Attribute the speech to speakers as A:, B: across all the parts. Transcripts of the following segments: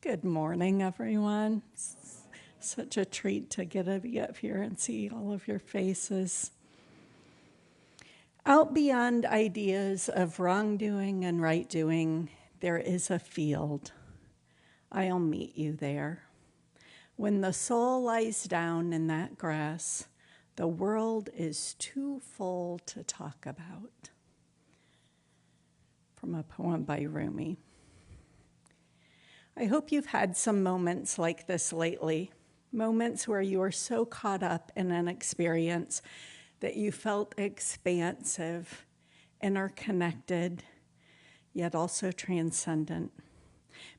A: Good morning, everyone. It's such a treat to get to be up here and see all of your faces. Out beyond ideas of wrongdoing and right doing, there is a field. I'll meet you there. When the soul lies down in that grass, the world is too full to talk about. From a poem by Rumi. I hope you've had some moments like this lately, moments where you were so caught up in an experience that you felt expansive, interconnected, yet also transcendent.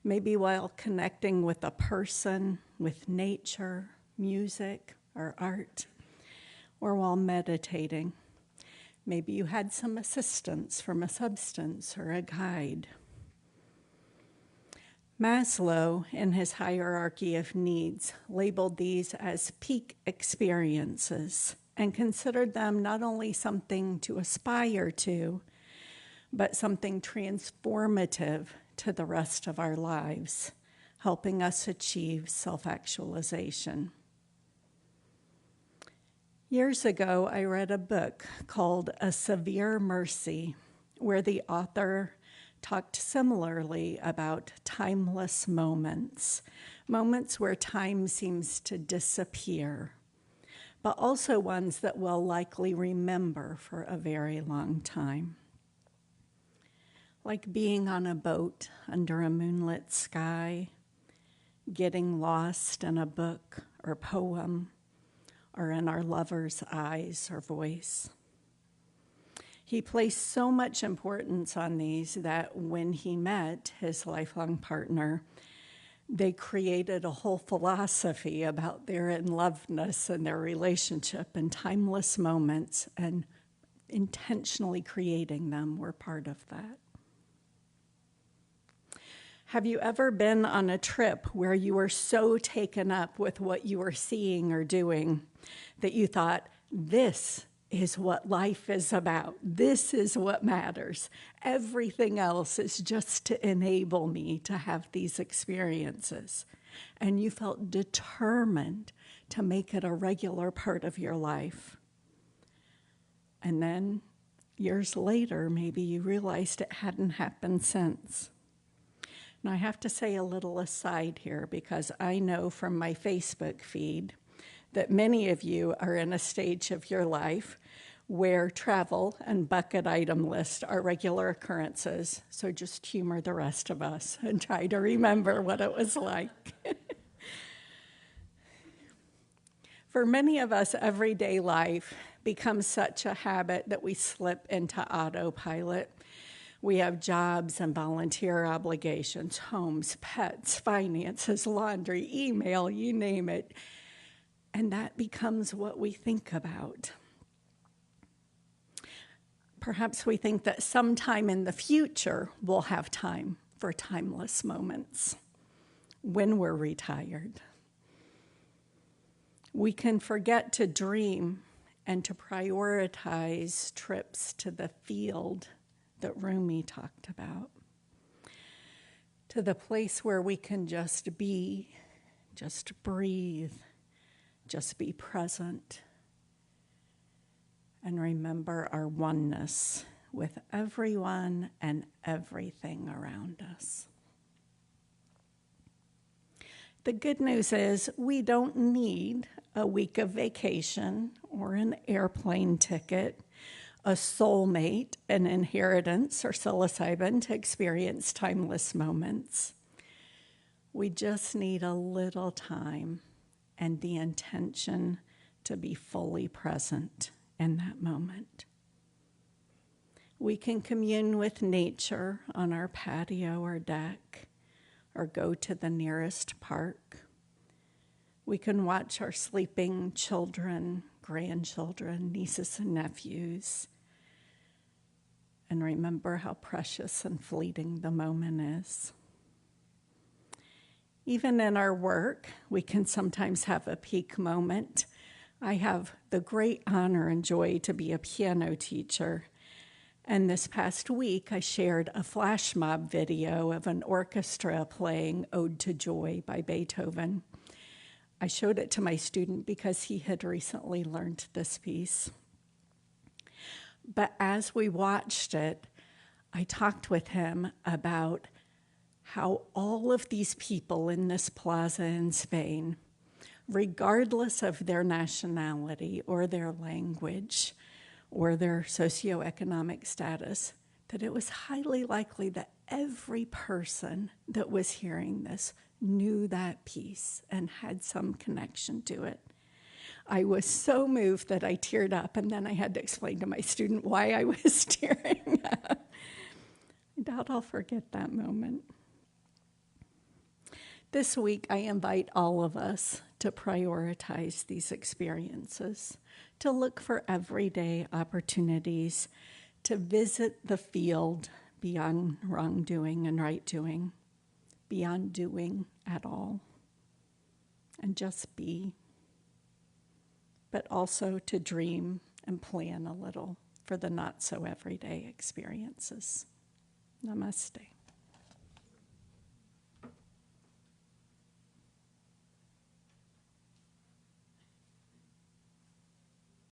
A: Maybe while connecting with a person, with nature, music, or art, or while meditating. Maybe you had some assistance from a substance or a guide. Maslow, in his hierarchy of needs, labeled these as peak experiences and considered them not only something to aspire to, but something transformative to the rest of our lives, helping us achieve self-actualization. Years ago, I read a book called A Severe Mercy, where the author talked similarly about timeless moments, moments where time seems to disappear, but also ones that we'll likely remember for a very long time. Like being on a boat under a moonlit sky, getting lost in a book or poem, or in our lover's eyes or voice. He placed so much importance on these that when he met his lifelong partner, they created a whole philosophy about their in-loveness and their relationship and timeless moments, and intentionally creating them were part of that. Have you ever been on a trip where you were so taken up with what you were seeing or doing that you thought, this is what life is about. This is what matters. Everything else is just to enable me to have these experiences. And you felt determined to make it a regular part of your life. And then years later, maybe you realized it hadn't happened since. Now I have to say a little aside here because I know from my Facebook feed that many of you are in a stage of your life where travel and bucket item list are regular occurrences. So just humor the rest of us and try to remember what it was like. For many of us, everyday life becomes such a habit that we slip into autopilot. We have jobs and volunteer obligations, homes, pets, finances, laundry, email, you name it. And that becomes what we think about. Perhaps we think that sometime in the future we'll have time for timeless moments when we're retired. We can forget to dream and to prioritize trips to the field that Rumi talked about, to the place where we can just be, just breathe, just be present, and remember our oneness with everyone and everything around us. The good news is we don't need a week of vacation or an airplane ticket, a soulmate, an inheritance, or psilocybin to experience timeless moments. We just need a little time and the intention to be fully present in that moment. We can commune with nature on our patio or deck, or go to the nearest park. We can watch our sleeping children, grandchildren, nieces and nephews, and remember how precious and fleeting the moment is. Even in our work, we can sometimes have a peak moment. I have the great honor and joy to be a piano teacher, And this past week, I shared a flash mob video of an orchestra playing Ode to Joy by Beethoven. I showed it to my student because he had recently learned this piece. But as we watched it, I talked with him about how all of these people in this plaza in Spain, regardless of their nationality or their language or their socioeconomic status, that it was highly likely that every person that was hearing this knew that piece and had some connection to it. I was so moved that I teared up, and then I had to explain to my student why I was tearing up. I doubt I'll forget that moment. This week, I invite all of us to prioritize these experiences, to look for everyday opportunities, to visit the field beyond wrongdoing and right doing, beyond doing at all, and just be, but also to dream and plan a little for the not so everyday experiences. Namaste.